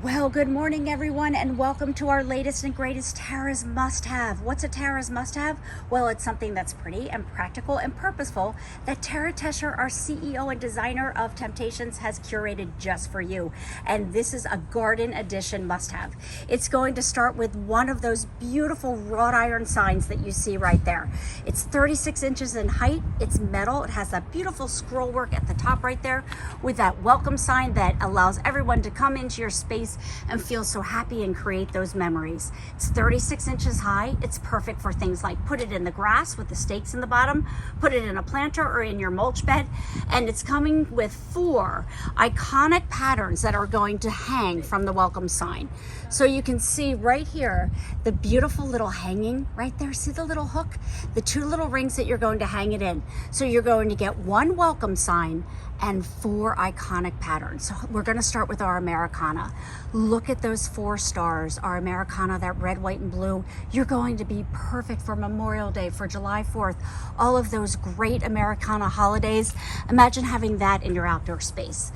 Well, good morning, everyone, and welcome to our latest and greatest Tara's must-have. What's a Tara's must-have? Well, it's something that's pretty and practical and purposeful that Tara Tescher, our CEO and designer of Temp-tations, has curated just for you. And this is a garden edition must-have. It's going to start with one of those beautiful wrought iron signs that you see right there. It's 36 inches in height. It's metal. It has that beautiful scroll work at the top right there with that welcome sign that allows everyone to come into your space and feel so happy and create those memories. It's 36 inches high. It's perfect for things like put it in the grass with the stakes in the bottom, put it in a planter or in your mulch bed, and it's coming with 4 iconic patterns that are going to hang from the welcome sign. So you can see right here the beautiful little hanging right there. See the little hook? The 2 little rings that you're going to hang it in. So you're going to get 1 welcome sign and 4 iconic patterns. So we're going to start with our Americana. Look at those 4 stars, our Americana, that red, white, and blue. You're going to be perfect for Memorial Day, for July 4th, all of those great Americana holidays. Imagine having that in your outdoor space.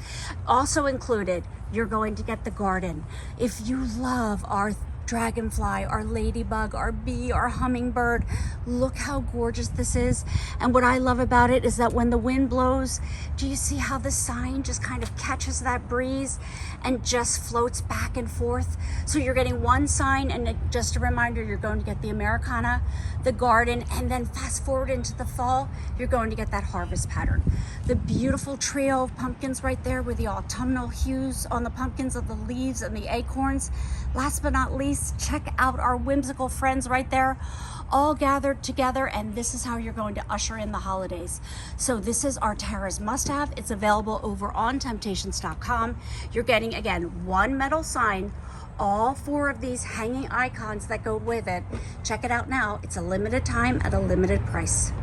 Also included, you're going to get the garden. If you love our dragonfly, our ladybug, our bee, our hummingbird, look how gorgeous this is. And what I love about it is that when the wind blows, do you see how the sign just kind of catches that breeze and just floats back and forth? So you're getting 1 sign, and just a reminder, you're going to get the Americana, the garden, and then fast forward into the fall, you're going to get that harvest pattern. The beautiful trio of pumpkins right there with the autumnal hues on the pumpkins of the leaves and the acorns. Last but not least, check out our whimsical friends right there, all gathered together, and this is how you're going to usher in the holidays. So this is our Tara's must-have. It's available over on temp-tations.com. You're getting, again, 1 metal sign, all 4 of these hanging icons that go with it. Check it out now. It's a limited time at a limited price.